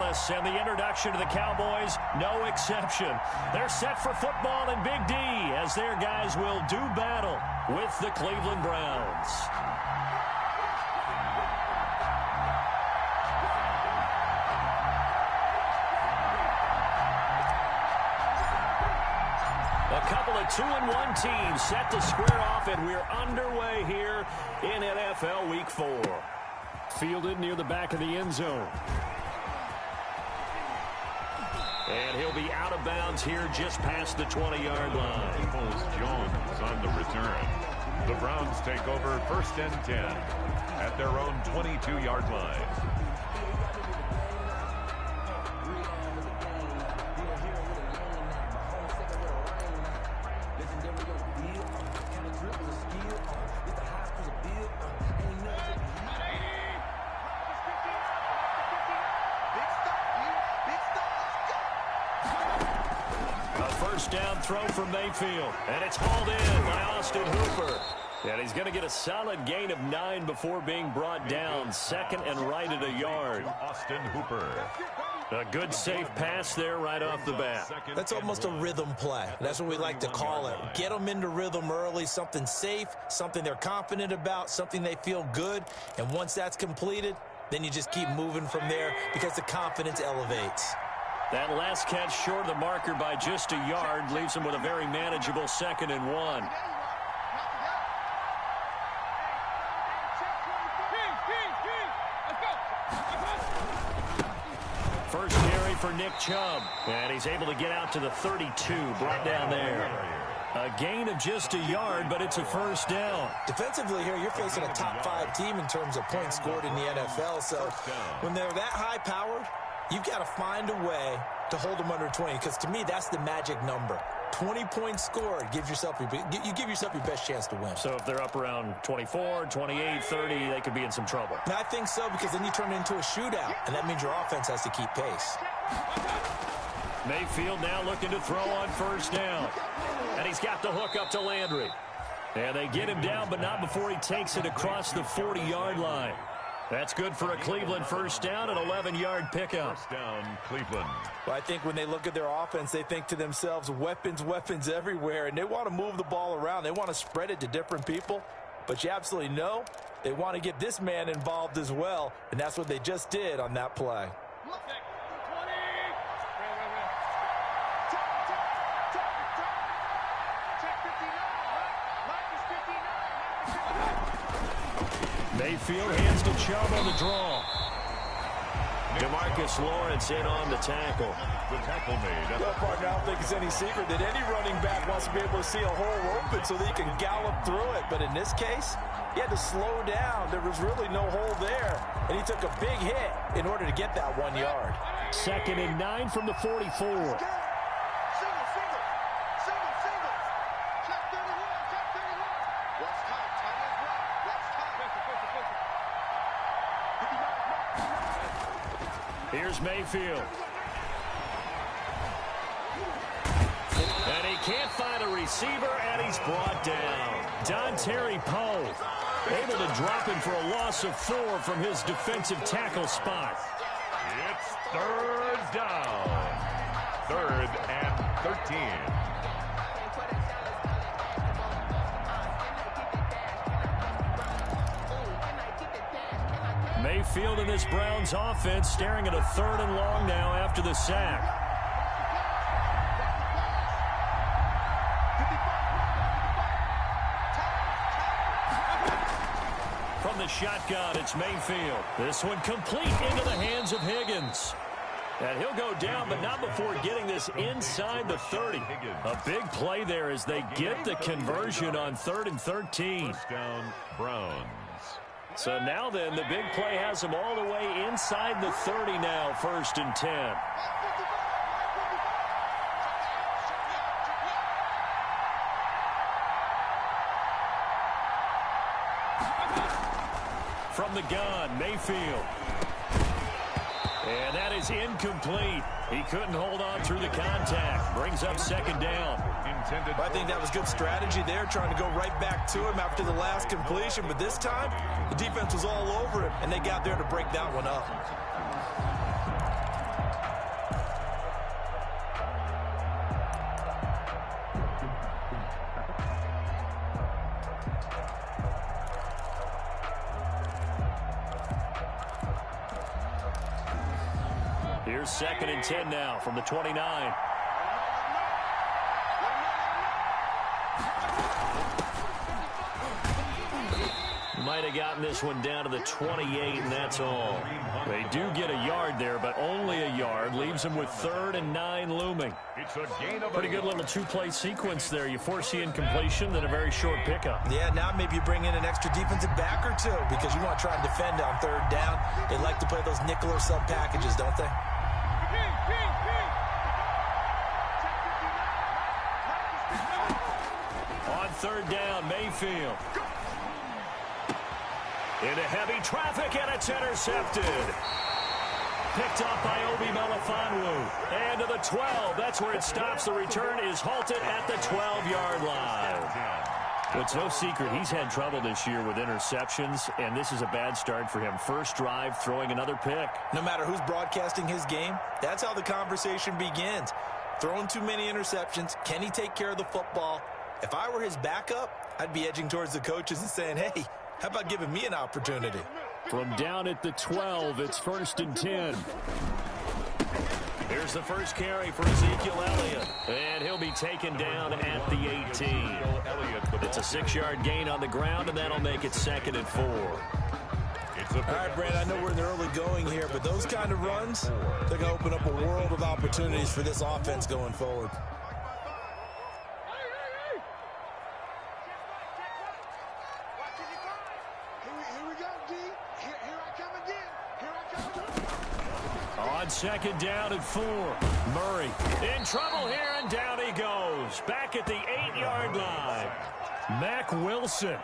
Dallas, and the introduction to the Cowboys, no exception. They're set for football in Big D as their guys will do battle with the Cleveland Browns. A couple of 2-1 teams set to square off, and we're underway here in NFL Week 4. Fielded near the back of the end zone. And he'll be out of bounds here just past the 20-yard line. Jones on the return. The Browns take over 1st and 10 at their own 22-yard line. Down throw from Mayfield, and it's hauled in by Austin Hooper. And he's going to get a solid gain of 9 before being brought down. 2nd and right at a yard. Austin Hooper. A good safe pass there right off the bat. That's almost a rhythm play. That's what we like to call it. Get them into rhythm early, something safe, something they're confident about, something they feel good. And once that's completed, then you just keep moving from there because the confidence elevates. That last catch short of the marker by just a yard leaves him with a very manageable 2nd and 1. First carry for Nick Chubb, and he's able to get out to the 32, brought down there. A gain of just a yard, but it's a 1st down. Defensively here, you're facing a top 5 team in terms of points scored in the NFL, so when they're that high-powered, you've got to find a way to hold them under 20, because to me, that's the magic number. 20 points scored, you give yourself your best chance to win. So if they're up around 24, 28, 30, they could be in some trouble. I think so, because then you turn it into a shootout, and that means your offense has to keep pace. Mayfield now looking to throw on 1st down. And he's got the hook up to Landry. And they get him down, but not before he takes it across the 40-yard line. That's good for a Cleveland 1st down, an 11-yard pickup. 1st down, Cleveland. Well, I think when they look at their offense, they think to themselves, weapons, weapons everywhere, and they want to move the ball around. They want to spread it to different people, but you absolutely know they want to get this man involved as well, and that's what they just did on that play. Mayfield hands to Chubb on the draw. DeMarcus Lawrence in on the tackle. The tackle made. Well, partner, I don't think it's any secret that any running back wants to be able to see a hole open so that he can gallop through it. But in this case, he had to slow down. There was really no hole there. And he took a big hit in order to get that 1 yard. 2nd and 9 from the 44. Here's Mayfield. And he can't find a receiver, and he's brought down. Dontari Poe able to drop him for a loss of 4 from his defensive tackle spot. It's 3rd down. 3rd and 13. Mayfield in this Browns offense staring at a 3rd and long now after the sack. From the shotgun, it's Mayfield. This one complete into the hands of Higgins. And he'll go down, but not before getting this inside the 30. A big play there as they get the conversion on 3rd and 13. 1st down, Browns. So now then, the big play has them all the way inside the 30 now, 1st and 10. From the gun, Mayfield. And that is incomplete. He couldn't hold on through the contact. Brings up 2nd down. I think that was good strategy there, trying to go right back to him after the last completion. But this time, the defense was all over him, and they got there to break that one up. Here's 2nd and 10 now from the 29. Might have gotten this one down to the 28, and that's all. They do get a yard there, but only a yard. Leaves them with 3rd and 9 looming. It's a gain of Pretty good little two-play sequence there. You force the incompletion, then a very short pickup. Yeah, now maybe you bring in an extra defensive back or two because you want to try and defend on 3rd down. They like to play those nickel or sub packages, don't they? On 3rd down, Mayfield. Into heavy traffic, and it's intercepted. Picked off by Obi Melifonwu. And to the 12. That's where it stops. The return is halted at the 12-yard line. It's no secret he's had trouble this year with interceptions, and this is a bad start for him. First drive, throwing another pick. No matter who's broadcasting his game, that's how the conversation begins. Throwing too many interceptions. Can he take care of the football? If I were his backup, I'd be edging towards the coaches and saying, hey, how about giving me an opportunity? From down at the 12, it's 1st and 10. Here's the first carry for Ezekiel Elliott. And he'll be taken down at the 18. It's a 6-yard gain on the ground, and that'll make it 2nd and 4. All right, Brand, I know we're in the early going here, but those kind of runs, they're going to open up a world of opportunities for this offense going forward. On 2nd down and 4. Murray in trouble here, and down he goes. Back at the 8-yard line. Mack Wilson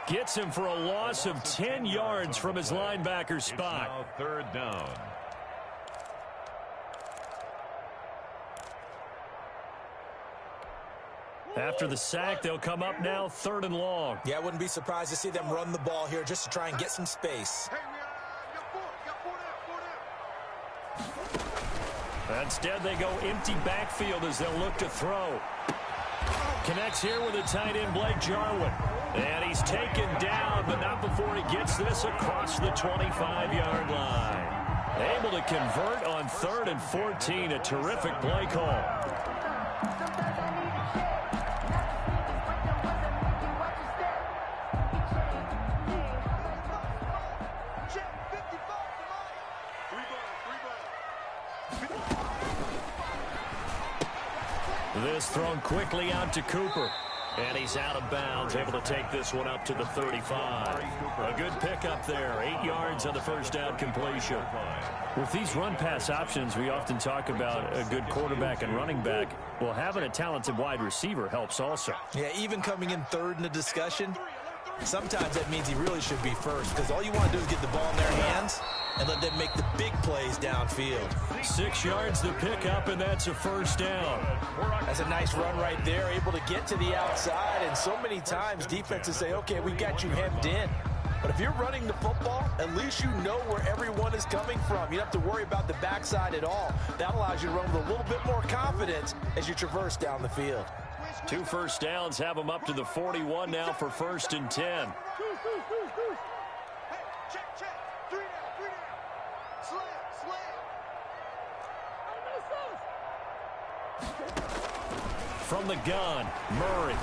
gets him for a loss of 10 yards from his linebacker spot. It's now 3rd down. After the sack, they'll come up now 3rd and long. Yeah, I wouldn't be surprised to see them run the ball here just to try and get some space. Instead, they go empty backfield as they'll look to throw. Connects here with a tight end, Blake Jarwin. And he's taken down, but not before he gets this across the 25-yard line. Able to convert on 3rd and 14. A terrific play call. This thrown quickly out to Cooper. And he's out of bounds, able to take this one up to the 35. A good pickup there, 8 yards on the first down completion. With these run-pass options, we often talk about a good quarterback and running back. Well, having a talented wide receiver helps also. Yeah, even coming in 3rd in the discussion, sometimes that means he really should be first, because all you want to do is get the ball in their hands and let them make the big plays downfield. 6 yards to pick up, and that's a first down. That's a nice run right there, able to get to the outside, and so many times defenses say, okay, we got you hemmed in. But if you're running the football, at least you know where everyone is coming from. You don't have to worry about the backside at all. That allows you to run with a little bit more confidence as you traverse down the field. 2 first downs have them up to the 41 now for 1st and 10. From the gun, Murray.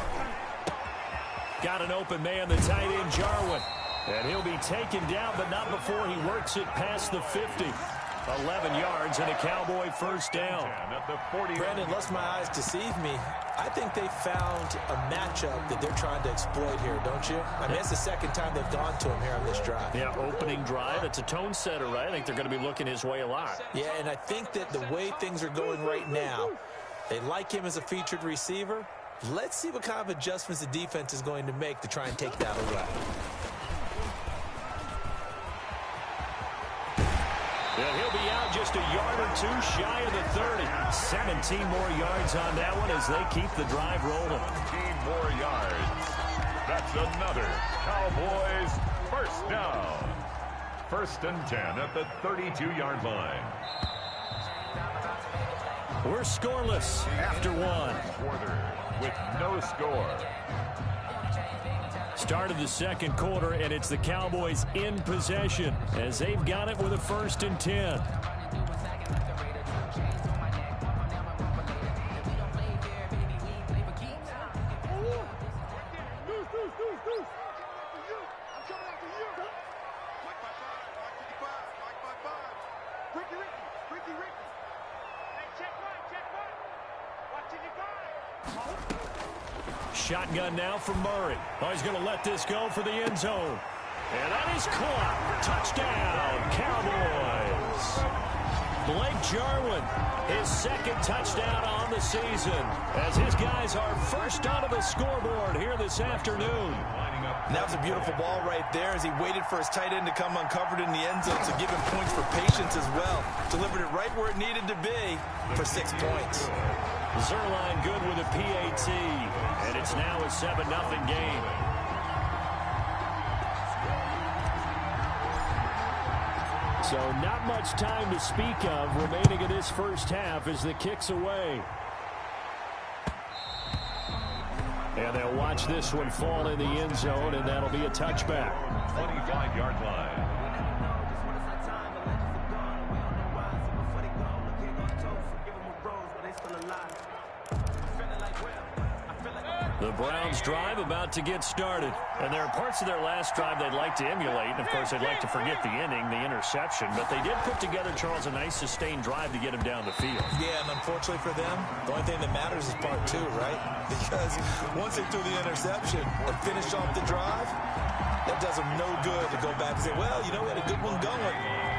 Got an open man, the tight end, Jarwin. And he'll be taken down, but not before he works it past the 50. 11 yards and a Cowboy first down. Brandon, unless my eyes deceive me, I think they found a matchup that they're trying to exploit here, don't you? I mean, it's the 2nd time they've gone to him here on this drive. Yeah, opening drive. It's a tone setter, right? I think they're going to be looking his way a lot. Yeah, and I think that the way things are going right now, they like him as a featured receiver. Let's see what kind of adjustments the defense is going to make to try and take that away. Yeah, he'll be out just a yard or 2 shy of the 30. 17 more yards on that one as they keep the drive rolling. 17 more yards. That's another Cowboys first down. 1st and 10 at the 32-yard line. We're scoreless after 1. Quarter with no score. Start of the 2nd quarter, and it's the Cowboys in possession as they've got it with a 1st and 10. Shotgun now for Murray. Oh, he's going to let this go for the end zone. And that is caught. Touchdown, Cowboys. Blake Jarwin, his second touchdown on the season, as his guys are first onto the scoreboard here this afternoon. And that was a beautiful ball right there as he waited for his tight end to come uncovered in the end zone to give him points for patience as well. Delivered it right where it needed to be for 6 points. Zerline good with a PAT, and it's now a 7-0 game. So not much time to speak of remaining in this first half as the kick's away. And they'll watch this one fall in the end zone, and that'll be a touchback. 25-yard line. The Browns drive about to get started. And there are parts of their last drive they'd like to emulate. And, of course, they'd like to forget the inning, the interception. But they did put together, Charles, a nice sustained drive to get him down the field. Yeah, and unfortunately for them, the only thing that matters is part 2, right? Because once they threw the interception and finished off the drive, that does them no good to go back and say, well, you know, we had a good one going.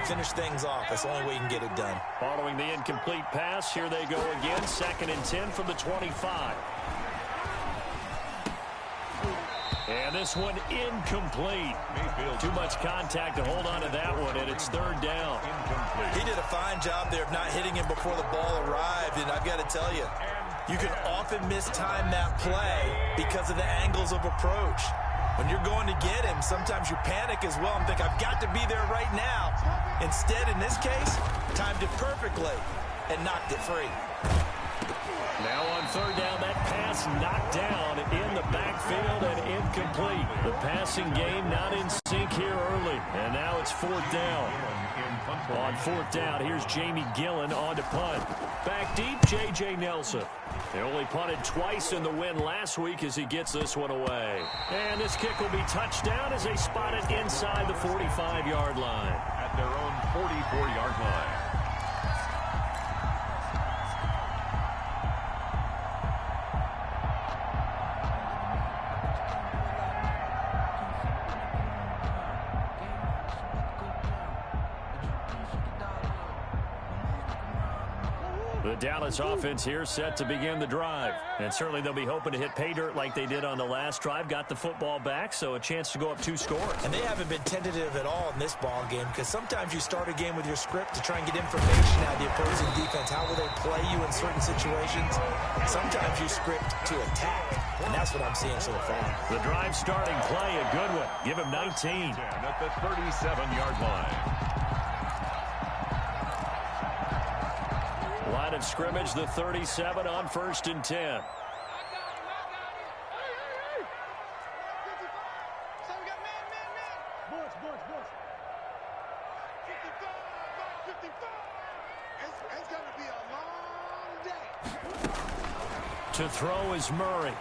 Finish things off. That's the only way you can get it done. Following the incomplete pass, here they go again. 2nd and 10 from the 25. And this one incomplete. Too much contact to hold on to that one, and it's 3rd down. He did a fine job there of not hitting him before the ball arrived, and I've got to tell you, you can often mistime that play because of the angles of approach. When you're going to get him, sometimes you panic as well and think, I've got to be there right now. Instead, in this case, timed it perfectly and knocked it free. Now on 3rd down, that pass knocked down in the backfield and incomplete. The passing game not in sync here early. And now it's 4th down. On 4th down, here's Jamie Gillen on to punt. Back deep, J.J. Nelson. They only punted twice in the win last week as he gets this one away. And this kick will be touchdown as they spot it inside the 45-yard line. At their own 44-yard line. The Dallas offense here set to begin the drive. And certainly they'll be hoping to hit pay dirt like they did on the last drive. Got the football back, so a chance to go up 2 scores. And they haven't been tentative at all in this ball game because sometimes you start a game with your script to try and get information out of the opposing defense. How will they play you in certain situations? Sometimes you script to attack, and that's what I'm seeing so far. The drive starting play, a good one. Give him 19. At the 37-yard line. Line of scrimmage, the 37 on 1st and 10. To throw is Murray.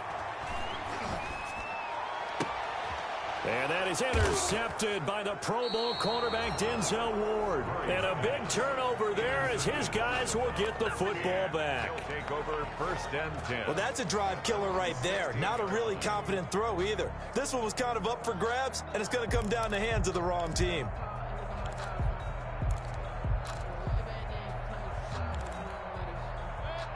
And that is intercepted by the Pro Bowl cornerback Denzel Ward. And a big turnover there as his guys will get the football back. Take over 1st and 10. Well, that's a drive killer right there. Not a really confident throw either. This one was kind of up for grabs, and it's going to come down the hands of the wrong team.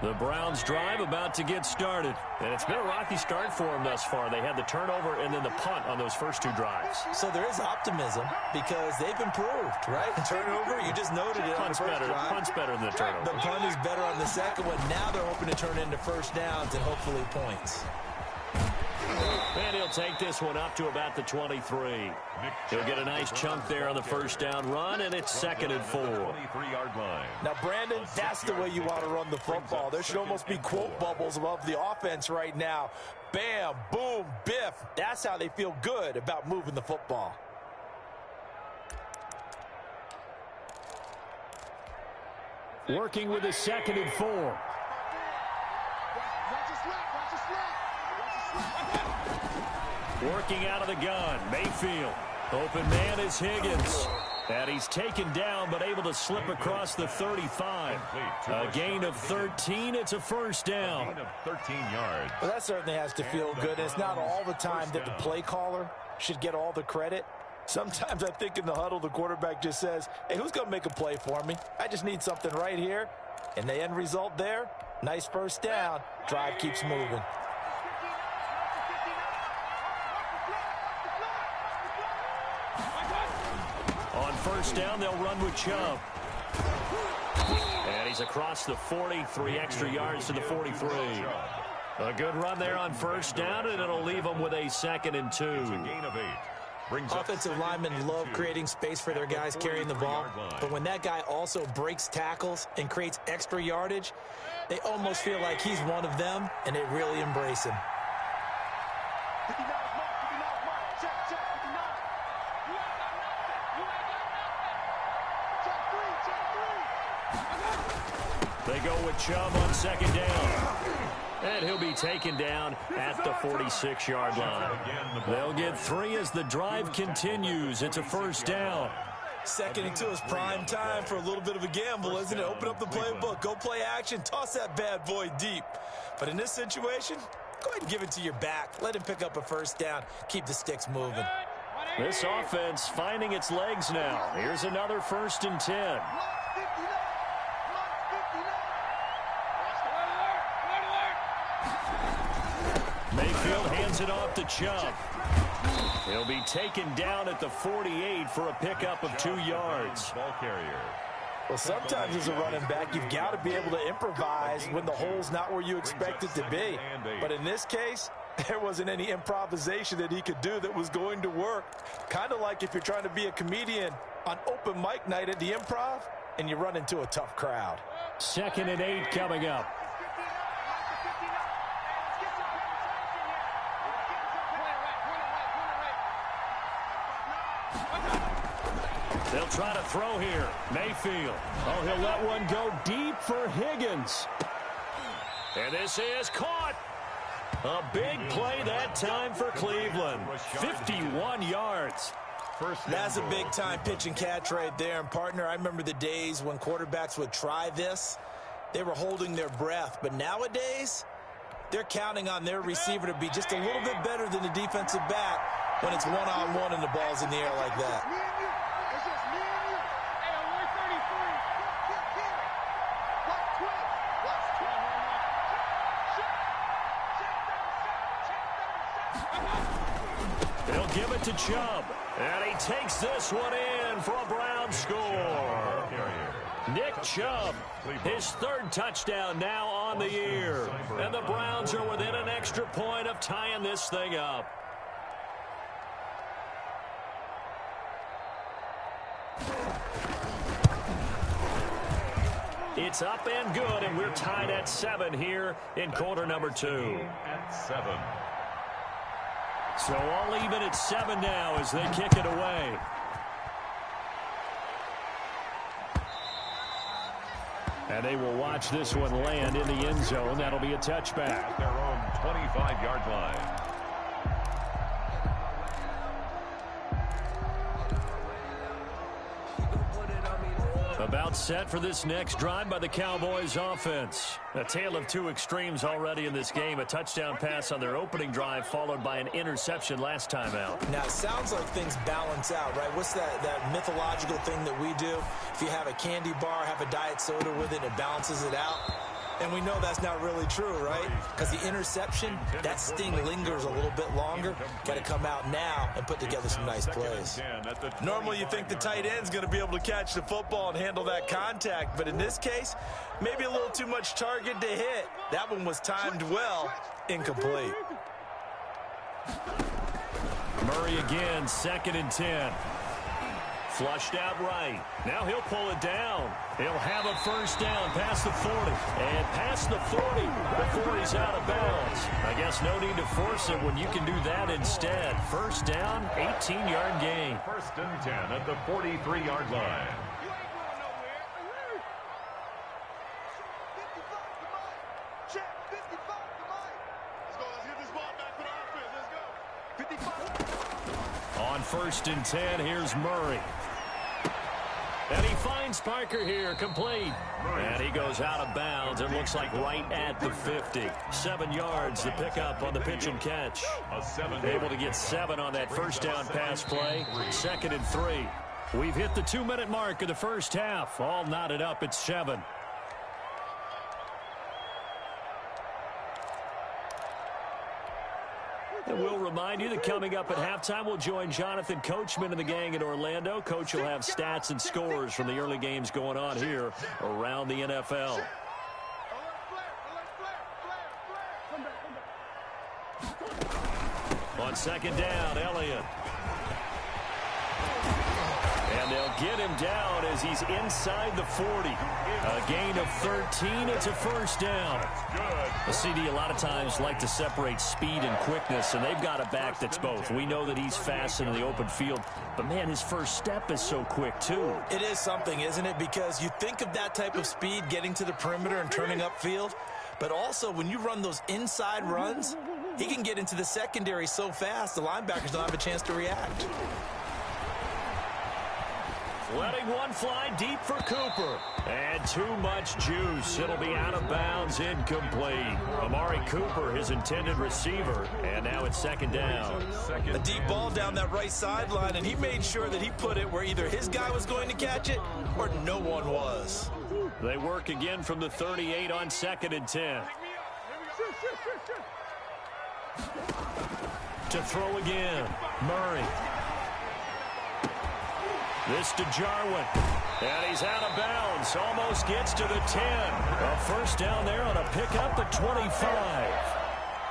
The Browns drive about to get started. And it's been a rocky start for them thus far. They had the turnover and then the punt on those first 2 drives. So there is optimism because they've improved, right? Turnover, you just noted it on the first drive. Punt's better than the turnover. The punt is better on the second one. Now they're hoping to turn into first downs and hopefully points. And he'll take this one up to about the 23. He'll get a nice chunk there on the first down run, and it's 2nd and 4. 23-yard line. Now, Brandon, that's the way you want to run the football. There should almost be quote bubbles above the offense right now. Bam, boom, biff. That's how they feel good about moving the football. Working with a 2nd and 4. Working out of the gun, Mayfield. Open man is Higgins. And he's taken down, but able to slip across the 35. A gain of 13. It's a first down. Gain of 13 yards. Well, that certainly has to feel good. It's not all the time that the play caller should get all the credit. Sometimes I think in the huddle, the quarterback just says, hey, who's going to make a play for me? I just need something right here. And the end result there, nice first down. Drive keeps moving. On first down, they'll run with Chubb. And he's across the 40, 3 extra yards to the 43. A good run there on first down, and it'll leave them with a 2nd and 2. It's a gain of 8. Offensive linemen love creating space for their guys carrying the ball, but when that guy also breaks tackles and creates extra yardage, they almost feel like he's one of them, and they really embrace him. They go with Chubb on 2nd down. And he'll be taken down at the 46-yard line. They'll get 3 as the drive continues. It's a first down. 2nd and 2 is prime time for a little bit of a gamble, isn't it? Open up the playbook, go play action, toss that bad boy deep. But in this situation, go ahead and give it to your back. Let him pick up a first down. Keep the sticks moving. This offense finding its legs now. Here's another 1st and 10. Mayfield hands it off to Chubb. He'll be taken down at the 48 for a pickup of 2 yards. Ball carrier. Well, sometimes as a running back, you've got to be able to improvise when the hole's not where you expect it to be. But in this case, there wasn't any improvisation that he could do that was going to work. Kind of like if you're trying to be a comedian on open mic night at the Improv and you run into a tough crowd. 2nd and 8 coming up. They'll try to throw here. Mayfield. Oh, he'll let one go deep for Higgins. And this is caught. A big play that time for Cleveland. 51 yards. That's a big-time pitch and catch right there. And, partner, I remember the days when quarterbacks would try this. They were holding their breath. But nowadays, they're counting on their receiver to be just a little bit better than the defensive back when it's one-on-one and the ball's in the air like that. They'll give it to Chubb. And he takes this one in for a Brown score. Nick Chubb, his 3rd touchdown now on the year. And the Browns are within an extra point of tying this thing up. It's up and good, and we're tied at 7 here in quarter number 2. At 7. So all even at 7 now as they kick it away. And they will watch this one land in the end zone. That'll be a touchback. At their own 25-yard line. About set for this next drive by the Cowboys offense. A tale of 2 extremes already in this game. A touchdown pass on their opening drive followed by an interception last time out. Now, it sounds like things balance out, right? What's that mythological thing that we do? If you have a candy bar, have a diet soda with it, it balances it out. And we know that's not really true, right? Because the interception, that sting lingers a little bit longer. Got to come out now and put together some nice plays. Normally you think the tight end's going to be able to catch the football and handle that contact. But in this case, maybe a little too much target to hit. That one was timed well, incomplete. Murray again, 2nd and 10. Flushed out right. Now he'll pull it down. He'll have a first down past the 40. And past the 40 before he's out of bounds. I guess no need to force it when you can do that instead. First down, 18-yard gain. 1st and 10 at the 43-yard line. On 1st and 10, here's Murray. And he finds Parker here, complete. And he goes out of bounds. It looks like right at the 50. 7 yards, the pickup on the pitch and catch. Able to get 7 on that first down pass play. 2nd and 3. We've hit the 2-minute mark of the first half. All knotted up at 7. And we'll remind you that coming up at halftime, we'll join Jonathan Coachman and the gang in Orlando. Coach will have stats and scores from the early games going on here around the NFL. On 2nd down, Elliott. And they'll get him down as he's inside the 40. A gain of 13. It's a first down. The CD a lot of times like to separate speed and quickness, and they've got a back that's both. We know that he's fast in the open field, but, man, his first step is so quick, too. It is something, isn't it? Because you think of that type of speed getting to the perimeter and turning upfield, but also when you run those inside runs, he can get into the secondary so fast the linebackers don't have a chance to react. Letting one fly deep for Cooper. And too much juice. It'll be out of bounds, incomplete. Amari Cooper, his intended receiver. And now it's 2nd down. A deep ball down that right sideline, and he made sure that he put it where either his guy was going to catch it or no one was. They work again from the 38 on 2nd and 10. To throw again. Murray. This to Jarwin. And he's out of bounds. Almost gets to the 10. A first down there on a pickup at 25.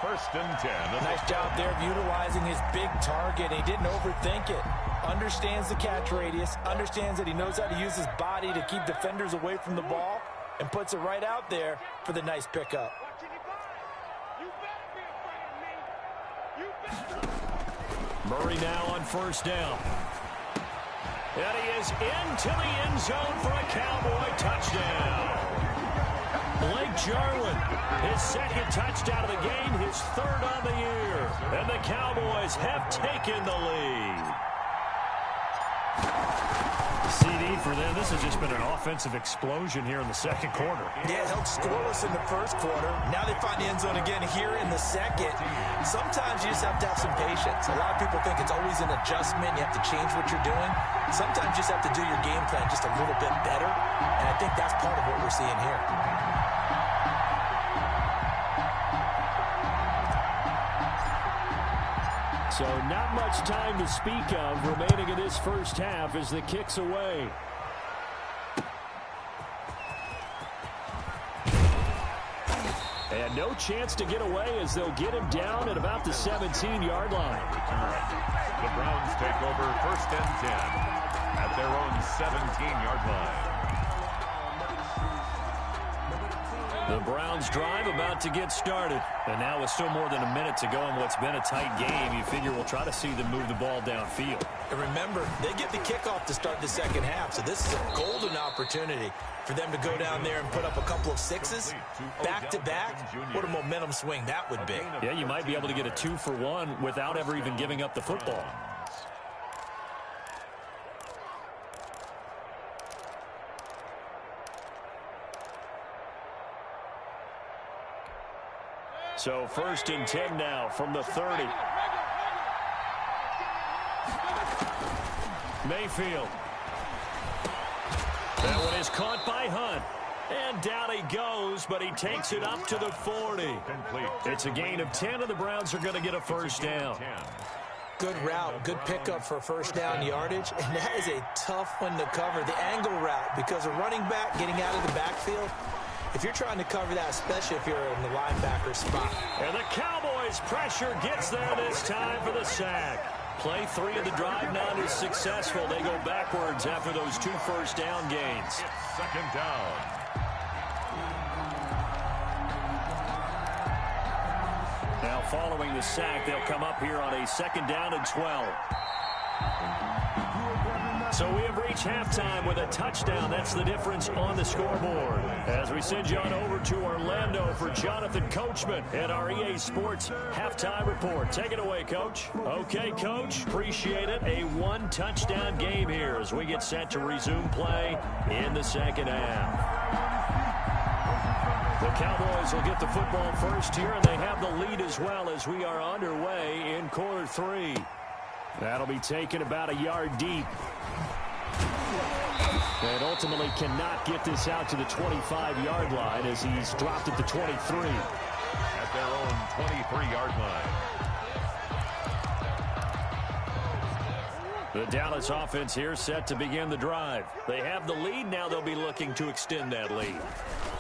1st and 10. Nice job there of utilizing his big target. He didn't overthink it. Understands the catch radius. Understands that he knows how to use his body to keep defenders away from the ball. And puts it right out there for the nice pickup. Murray now on first down. And he is into the end zone for a Cowboy touchdown. Blake Jarwin, his 2nd touchdown of the game, his 3rd on the year. And the Cowboys have taken the lead. CD for them. This has just been an offensive explosion here in the 2nd quarter. Yeah, held scoreless in the 1st quarter. Now they find the end zone again here in the 2nd. Sometimes you just have to have some patience. A lot of people think it's always an adjustment. You have to change what you're doing. Sometimes you just have to do your game plan just a little bit better. And I think that's part of what we're seeing here. So not much time to speak of remaining in this first half as the kick's away. And no chance to get away as they'll get him down at about the 17-yard line. The Browns take over 1st and 10 at their own 17-yard line. The Browns drive about to get started. And now with still more than a minute to go in what's been a tight game, you figure we'll try to see them move the ball downfield. And remember, they get the kickoff to start the 2nd half, so this is a golden opportunity for them to go down there and put up a couple of 6s back-to-back. What a momentum swing that would be. Yeah, you might be able to get a 2-for-1 without ever even giving up the football. So 1st and 10 now from the 30. Mayfield. That one is caught by Hunt. And down he goes, but he takes it up to the 40. It's a gain of 10, and the Browns are going to get a first down. Good route, good pickup for first down yardage, and that is a tough one to cover. The angle route, because a running back getting out of the backfield, if you're trying to cover that, especially if you're in the linebacker spot. And the Cowboys' pressure gets there this time for the sack. Play 3 of the drive not as successful. They go backwards after those 2 first down gains. It's 2nd down. Now following the sack, they'll come up here on a 2nd down and 12. So we have reached halftime with a touchdown. That's the difference on the scoreboard. As we send you on over to Orlando for Jonathan Coachman at our EA Sports Halftime Report. Take it away, Coach. Okay, Coach. Appreciate it. A one-touchdown game here as we get set to resume play in the second half. The Cowboys will get the football first here, and they have the lead as well as we are underway in quarter 3. That'll be taken about a yard deep. And ultimately cannot get this out to the 25-yard line as he's dropped at the 23. At their own 23-yard line. The Dallas offense here set to begin the drive. They have the lead. Now they'll be looking to extend that lead.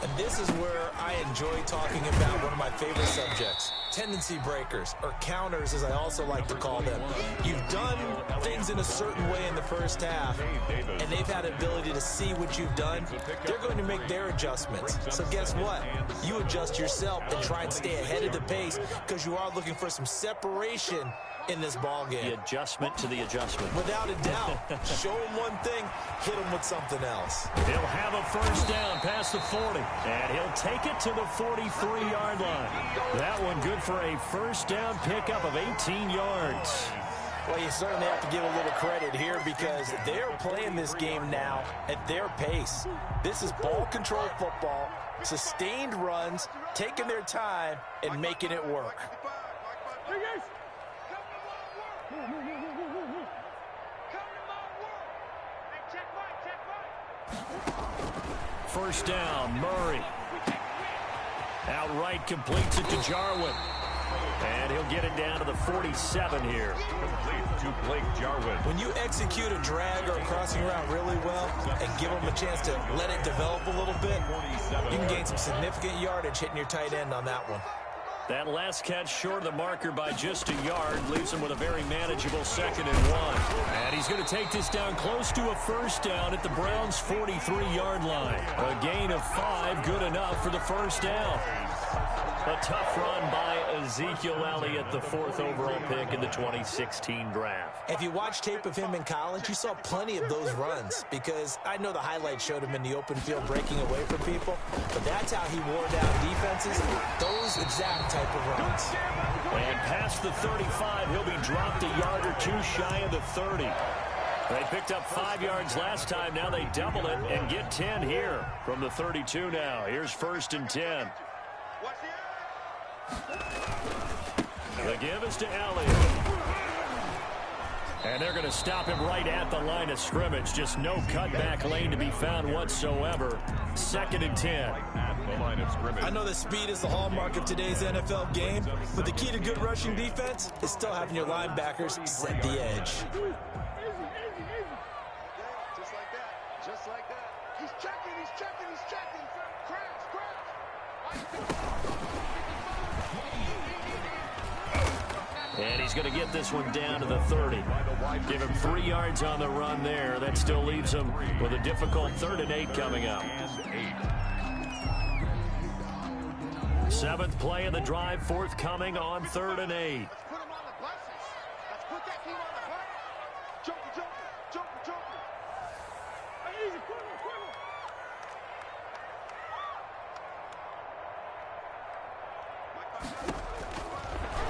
And this is where I enjoy talking about one of my favorite subjects, tendency breakers, or counters as I also like to call them. You've done things in a certain way in the first half, and they've had the ability to see what you've done. They're going to make their adjustments. So guess what? You adjust yourself and try and stay ahead of the pace because you are looking for some separation in this ball game. The adjustment to the adjustment. Without a doubt. Show him one thing, hit him with something else. He'll have a first down past the 40, and he'll take it to the 43-yard line. That one good for a first down pickup of 18 yards. Well, you certainly have to give a little credit here because they're playing this game now at their pace. This is ball control football, sustained runs, taking their time, and making it work. First down, Murray. Outright completes it to Jarwin. And he'll get it down to the 47 here. Complete to Blake Jarwin. When you execute a drag or a crossing route really well and give them a chance to let it develop a little bit, you can gain some significant yardage hitting your tight end on that one. That last catch short of the marker by just a yard leaves him with a very manageable 2nd and 1. And he's going to take this down close to a first down at the Browns' 43-yard line. A gain of 5, good enough for the first down. A tough run by Ezekiel Elliott, the 4th overall pick in the 2016 draft. If you watch tape of him in college, you saw plenty of those runs because I know the highlights showed him in the open field breaking away from people, but that's how he wore down defenses, those exact type of runs. And past the 35, he'll be dropped a yard or two shy of the 30. They picked up 5 yards last time. Now they double it and get 10 here from the 32 now. Here's 1st and 10. The give is to Elliott. And they're going to stop him right at the line of scrimmage. Just no cutback lane to be found whatsoever. 2nd and 10. I know that speed is the hallmark of today's NFL game, but the key to good rushing defense is still having your linebackers set the edge. Just like that. Just like that. He's checking. He's checking. He's checking. Crash. And he's going to get this one down to the 30. Give him 3 yards on the run there. That still leaves him with a difficult 3rd and 8 coming up. 7th play of the drive, forthcoming on 3rd and 8. Let's put him on the buses. Let's put that team on the hunt. Jump. Easy, quick.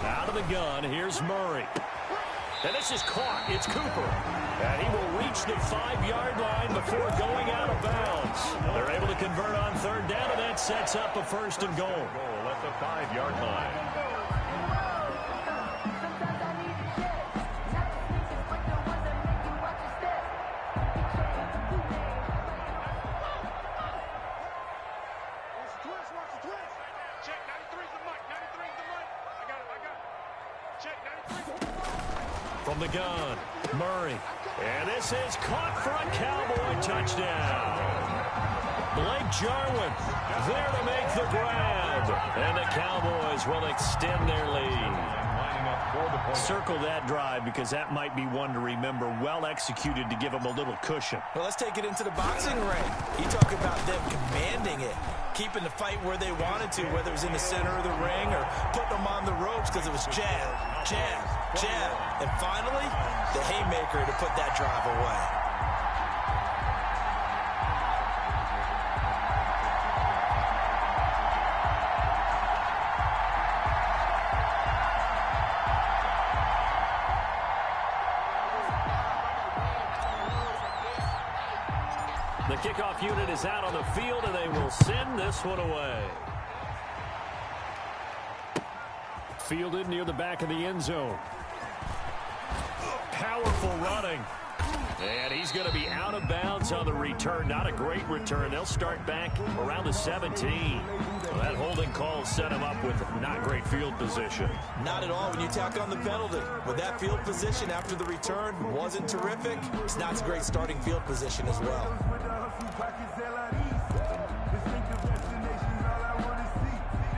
Out of the gun, here's Murray. And this is caught. It's Cooper. And he will reach the 5-yard line before going out of bounds. They're able to convert on 3rd down, and that sets up a 1st and goal. Goal at the 5-yard line. From the gun, Murray. And this is caught for a Cowboy touchdown. Blake Jarwin there to make the grab. And the Cowboys will extend their lead. Circle that drive because that might be one to remember. Well executed to give them a little cushion. Well, let's take it into the boxing ring. You talk about them commanding it, keeping the fight where they wanted to, whether it was in the center of the ring or putting them on the ropes because it was jab. And finally, the haymaker to put that drive away. kickoff unit is out on the field, and they will send this one away. Fielded near the back of the end zone. Powerful running. And he's going to be out of bounds on the return. Not a great return. They'll start back around the 17. Well, that holding call set him up with not great field position. Not at all when you tack on the penalty. With that field position after the return wasn't terrific. It's not a great starting field position as well.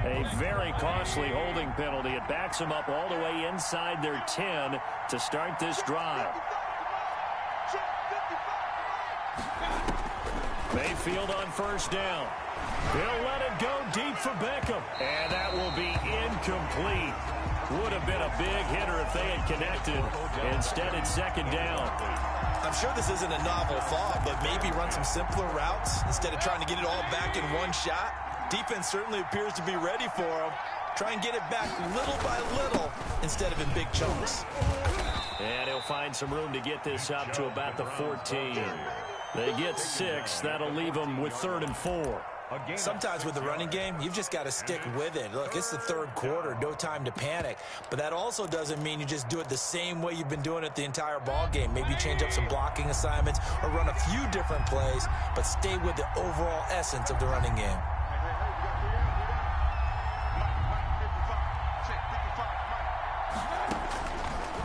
A very costly holding penalty. It backs them up all the way inside their 10 to start this drive. Mayfield on first down. He'll let it go deep for Beckham. And that will be incomplete. Would have been a big hitter if they had connected. Instead, it's second down. I'm sure this isn't a novel thought, but maybe run some simpler routes instead of trying to get it all back in one shot. Defense certainly appears to be ready for him. Try and get it back little by little instead of in big chunks. And he'll find some room to get this up to about the 14. They get 6. That'll leave them with 3rd and 4. Sometimes with the running game, you've just got to stick with it. Look, it's the third quarter, no time to panic. But that also doesn't mean you just do it the same way you've been doing it the entire ball game. Maybe change up some blocking assignments or run a few different plays, but stay with the overall essence of the running game.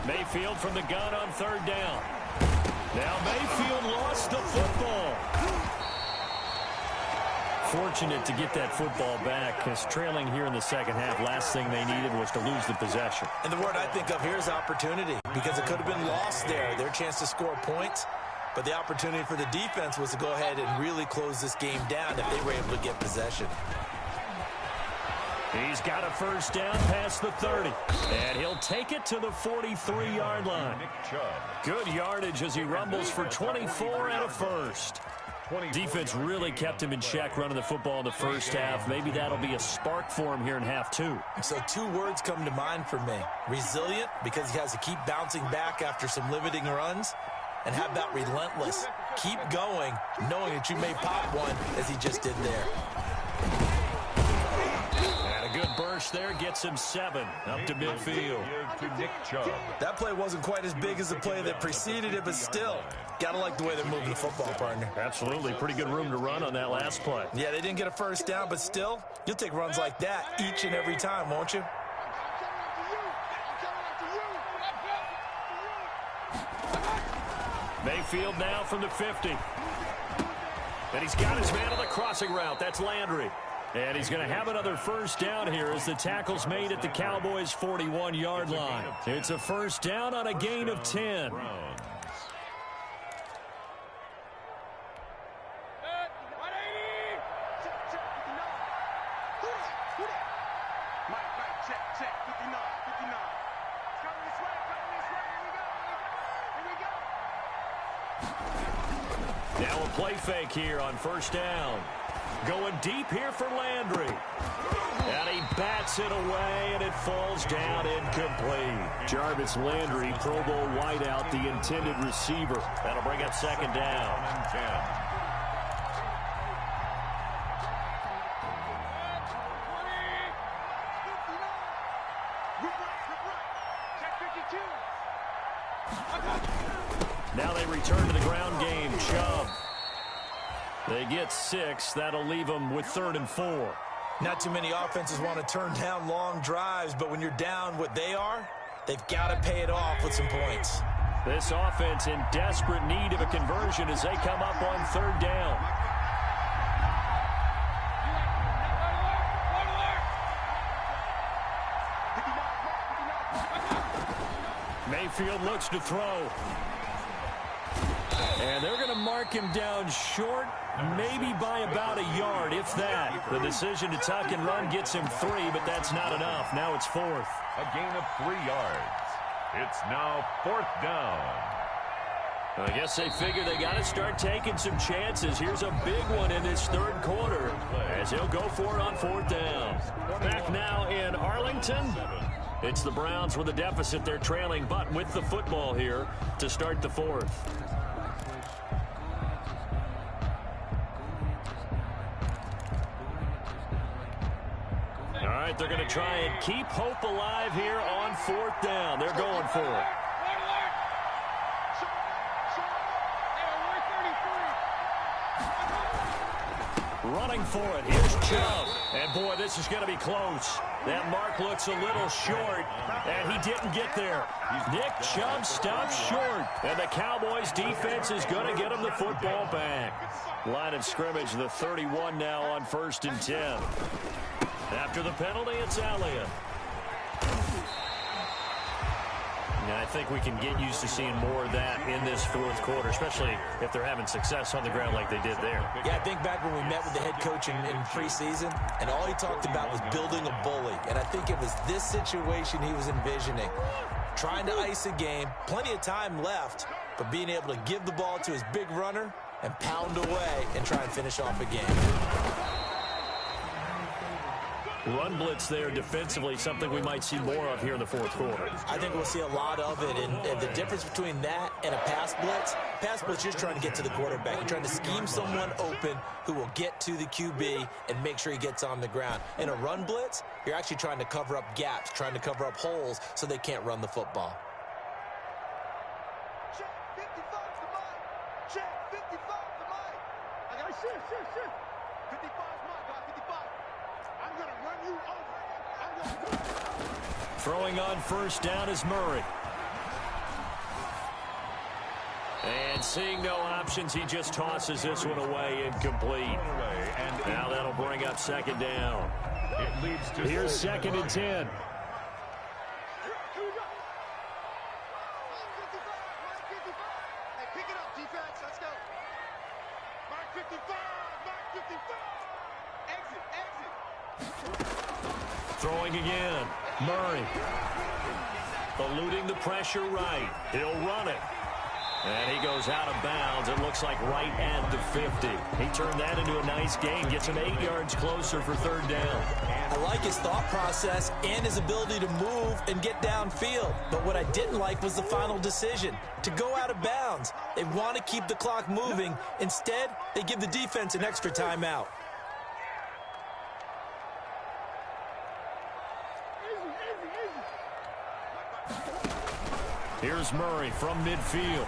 Mayfield from the gun on 3rd down. Now Mayfield lost the football. Fortunate to get that football back, because trailing here in the second half, last thing they needed was to lose the possession. And the word I think of here is opportunity, because it could have been lost there. Their chance to score points, but the opportunity for the defense was to go ahead and really close this game down if they were able to get possession. He's got a first down past the 30, and he'll take it to the 43-yard line. Good yardage as he rumbles for 24 and a first. Defense really kept him in check running the football in the first half. Maybe that'll be a spark for him here in half 2. So 2 words come to mind for me. Resilient, because he has to keep bouncing back after some limiting runs. And how about relentless? Keep going, knowing that you may pop one, as he just did there. Good burst there gets him 7 up to midfield. That play wasn't quite as big as the play that preceded it, but still, gotta like the way they're moving the football, partner. Absolutely. Pretty good room to run on that last play. Yeah, they didn't get a first down, but still, you'll take runs like that each and every time, won't you? Mayfield now from the 50. And he's got his man on the crossing route. That's Landry. And he's going to have another first down here as the tackle's made at the Cowboys' 41-yard line. It's a first down on a gain of 10. Now a play fake here on first down. Going deep here for Landry. And he bats it away, and it falls down incomplete. Jarvis Landry, Pro Bowl wideout, the intended receiver. That'll bring up second down. Now they return to the ground game. Chubb. They get 6. That'll leave them with 3rd and 4. Not too many offenses want to turn down long drives, but when you're down what they are, they've got to pay it off with some points. This offense in desperate need of a conversion as they come up on 3rd down. Mayfield looks to throw. And they're going to mark him down short, maybe by about a yard, if that. The decision to tuck and run gets him 3, but that's not enough. Now it's 4th. A gain of 3 yards. It's now 4th down. I guess they figure they got to start taking some chances. Here's a big one in this 3rd quarter as he'll go for it on 4th down. Back now in Arlington. It's the Browns with a deficit. They're trailing, but with the football here to start the 4th. right, they're going to try and keep hope alive here on 4th down. They're going for it. Running for it. Here's Chubb. And, boy, this is going to be close. That mark looks a little short, and he didn't get there. Nick Chubb stops short, and the Cowboys' defense is going to get him the football back. Line of scrimmage, the 31 now on 1st and 10. After the penalty, it's Elliott. And I think we can get used to seeing more of that in this 4th quarter, especially if they're having success on the ground like they did there. Yeah, I think back when we met with the head coach in preseason, and all he talked about was building a bully. And I think it was this situation he was envisioning. Trying to ice a game, plenty of time left, but being able to give the ball to his big runner and pound away and try and finish off a game. Run blitz there defensively, something we might see more of here in the 4th quarter. I think we'll see a lot of it, and the difference between that and a pass blitz just trying to get to the quarterback. You're trying to scheme someone open who will get to the QB and make sure he gets on the ground. In a run blitz, you're actually trying to cover up gaps, trying to cover up holes so they can't run the football. Check 55 to Mike. Check 55 to Mike. I got shift. 55 is Mike, God, 55. I'm going to run you over. Throwing on 1st down is Murray. And seeing no options, he just tosses this one away, incomplete. Now that'll bring up 2nd down. It leads to Here's 2nd and 10. Here we go. Mike 55. Hey, pick it up, defense. Let's go. Mike 55. Exit. Throwing again. Murray. Eluding the pressure right. He'll run it. And he goes out of bounds. It looks like right at the 50. He turned that into a nice gain. Gets him 8 yards closer for 3rd down. I like his thought process and his ability to move and get downfield. But what I didn't like was the final decision, to go out of bounds. They want to keep the clock moving. Instead, they give the defense an extra timeout. Here's Murray from midfield.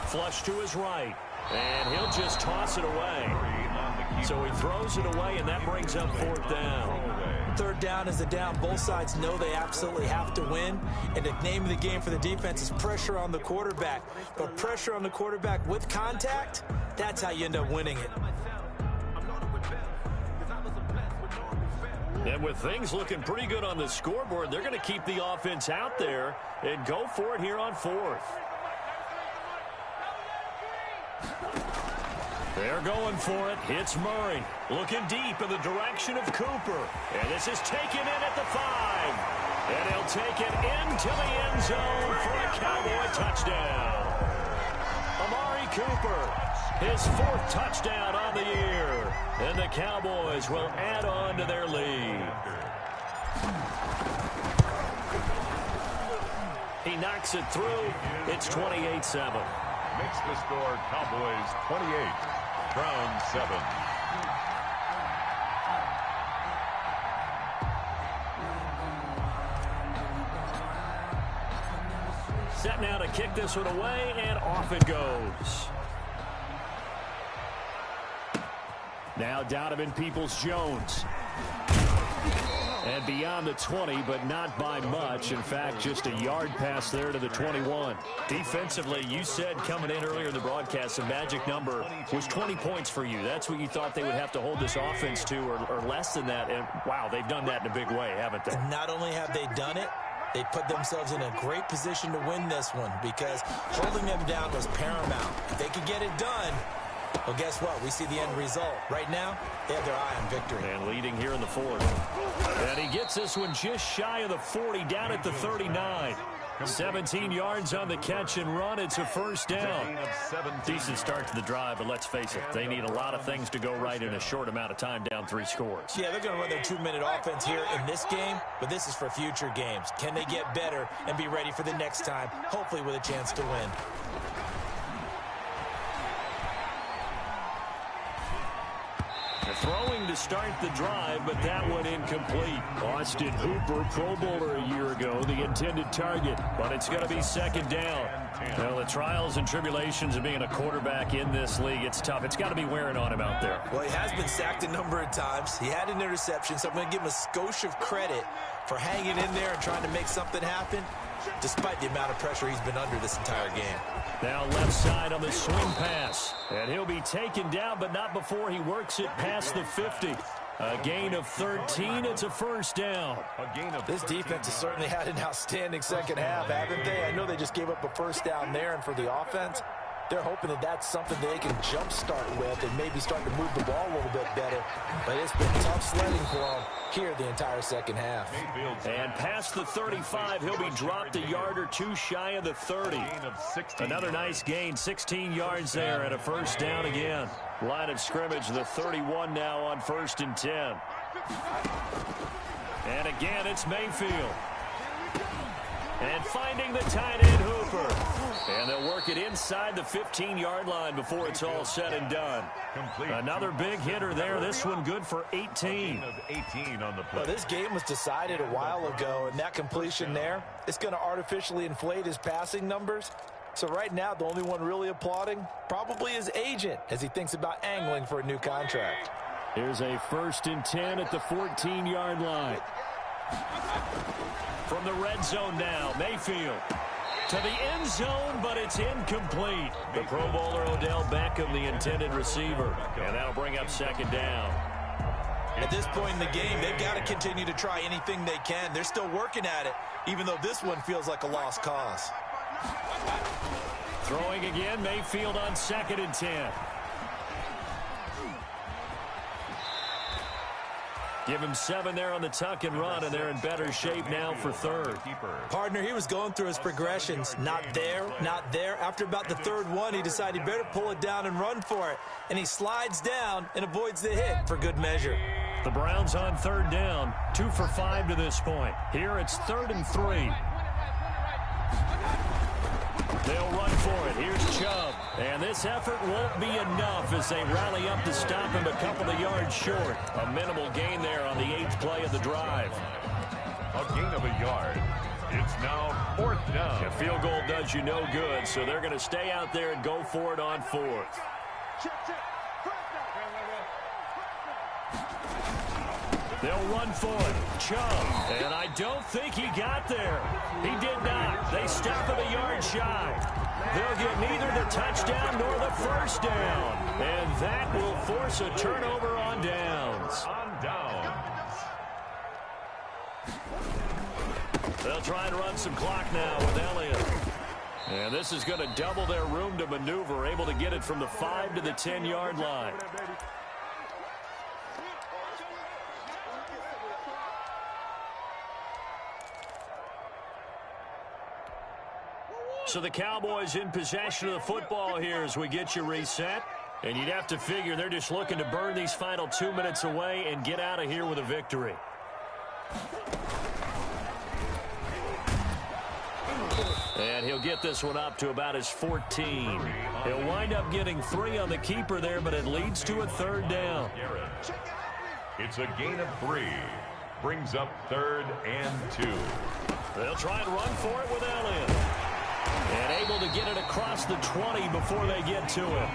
Flush to his right. And he'll just toss it away. So he throws it away, and that brings up 4th down. 3rd down is a down. Both sides know they absolutely have to win. And the name of the game for the defense is pressure on the quarterback. But pressure on the quarterback with contact, that's how you end up winning it. And with things looking pretty good on the scoreboard, they're going to keep the offense out there and go for it here on 4th. They're going for it. It's Murray. Looking deep in the direction of Cooper. And this is taken in at the 5. And he'll take it into the end zone for a Cowboy touchdown. Amari Cooper, his 4th touchdown on the year. And the Cowboys will add on to their lead. He knocks it through. It's 28-7. Makes the score Cowboys 28, Browns 7. Set now to kick this one away, and off it goes. Now Donovan Peoples-Jones. And beyond the 20, but not by much. In fact, just a yard pass there to the 21. Defensively, you said coming in earlier in the broadcast, the magic number was 20 points for you. That's what you thought they would have to hold this offense to, or less than that. And, wow, they've done that in a big way, haven't they? Not only have they done it, they put themselves in a great position to win this one because holding them down was paramount. If they could get it done, well, guess what? We see the end result. Right now, they have their eye on victory. And leading here in the 4th. And he gets this one just shy of the 40, down at the 39. 17 yards on the catch and run. It's a 1st down. Decent start to the drive, but let's face it, they need a lot of things to go right in a short amount of time, down 3 scores. Yeah, they're going to run their 2-minute offense here in this game, but this is for future games. Can they get better and be ready for the next time, hopefully with a chance to win? Throwing to start the drive, but that one incomplete. Austin Hooper, Pro Bowler a year ago, the intended target, but it's going to be second down. Well, the trials and tribulations of being a quarterback in this league, it's tough. It's got to be wearing on him out there. Well, he has been sacked a number of times. He had an interception, so I'm going to give him a skosh of credit for hanging in there and trying to make something happen, despite the amount of pressure he's been under this entire game. Now left side on the swing pass. And he'll be taken down, but not before he works it past the 50. A gain of 13. It's a first down. This defense has certainly had an outstanding second half, haven't they? I know they just gave up a first down there, and for the offense, they're hoping that that's something they can jumpstart with and maybe start to move the ball a little bit better. But it's been tough sledding for them here the entire second half. And past the 35, he'll be dropped a yard or two shy of the 30. Another nice gain, 16 yards there and a first down again. Line of scrimmage, the 31 now on 1st and 10. And again, it's Mayfield. And finding the tight end, Hooper. And they'll work it inside the 15-yard line before it's all said and done. Another big hitter there. This one good for 18. Well, this game was decided a while ago, and that completion there, it's going to artificially inflate his passing numbers. So right now, the only one really applauding probably his agent as he thinks about angling for a new contract. Here's a 1st and 10 at the 14-yard line. From the red zone now, Mayfield to the end zone, but it's incomplete. The Pro Bowler Odell Beckham, the intended receiver, and that'll bring up second down. At this point in the game, they've got to continue to try anything they can. They're still working at it, even though this one feels like a lost cause. Throwing again, Mayfield on 2nd and 10. Give him 7 there on the tuck and run, and they're in better shape now for 3rd. Partner, he was going through his progressions. Not there, not there. After about the 3rd one, he decided he better pull it down and run for it. And he slides down and avoids the hit for good measure. The Browns on 3rd down, 2 for 5 to this point. Here it's 3rd and 3. They'll run for it. Here's Chubb. And this effort won't be enough as they rally up to stop him a couple of yards short. A minimal gain there on the 8th play of the drive. A gain of a yard. It's now 4th down. A field goal does you no good, so they're going to stay out there and go for it on 4th. They'll run for it. Chubb. And I don't think he got there. He did not. They stop at a yard shy. They'll get neither the touchdown nor the first down. And that will force a turnover on downs. They'll try and run some clock now with Elliott. And this is going to double their room to maneuver, able to get it from the 5 to the 10-yard line. So the Cowboys in possession of the football here as we get you reset. And you'd have to figure they're just looking to burn these final 2 minutes away and get out of here with a victory. And he'll get this one up to about his 14. He'll wind up getting 3 on the keeper there, but it leads to a 3rd down. It's a gain of 3. Brings up 3rd and 2. They'll try and run for it with Elliott. And able to get it across the 20 before they get to it.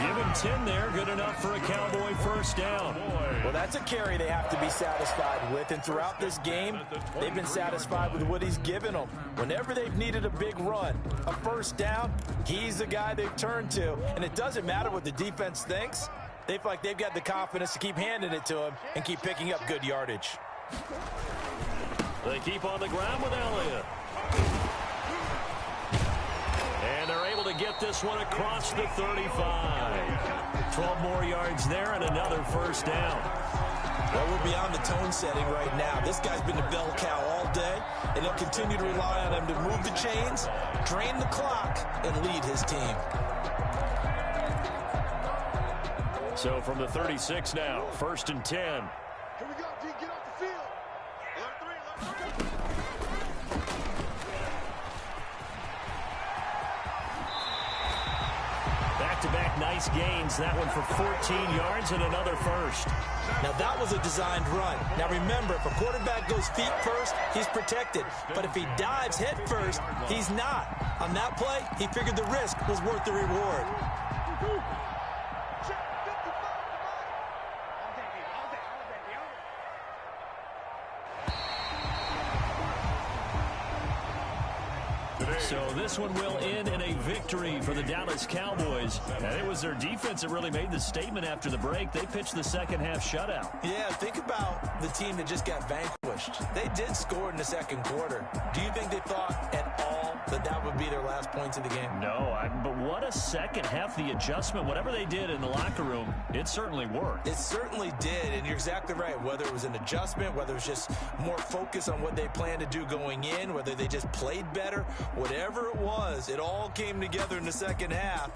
Give him 10 there, good enough for a Cowboy first down. Well, that's a carry they have to be satisfied with, and throughout this game, they've been satisfied with what he's given them. Whenever they've needed a big run, a first down, he's the guy they've turned to. And it doesn't matter what the defense thinks. They feel like they've got the confidence to keep handing it to him and keep picking up good yardage. They keep on the ground with Elliott. And they're able to get this one across the 35. 12 more yards there and another first down. Well, we're beyond the tone setting right now. This guy's been the bell cow all day, and they'll continue to rely on him to move the chains, drain the clock, and lead his team. So from the 36 now, 1st and 10. Here we go, D. Get off the field. Alert 3. Back-to-back nice gains. That one for 14 yards and another first. Now, that was a designed run. Now, remember, if a quarterback goes feet first, he's protected. But if he dives head first, he's not. On that play, he figured the risk was worth the reward. So this one will end in a victory for the Dallas Cowboys. And it was their defense that really made the statement after the break. They pitched the second-half shutout. Yeah, think about the team that just got vanquished. They did score in the second quarter. Do you think they thought at all that that would be their last points of the game? No, but what a second half. The adjustment, whatever they did in the locker room, it certainly worked. It certainly did, and you're exactly right. Whether it was an adjustment, whether it was just more focus on what they planned to do going in, whether they just played better, whatever it was, it all came together in the second half,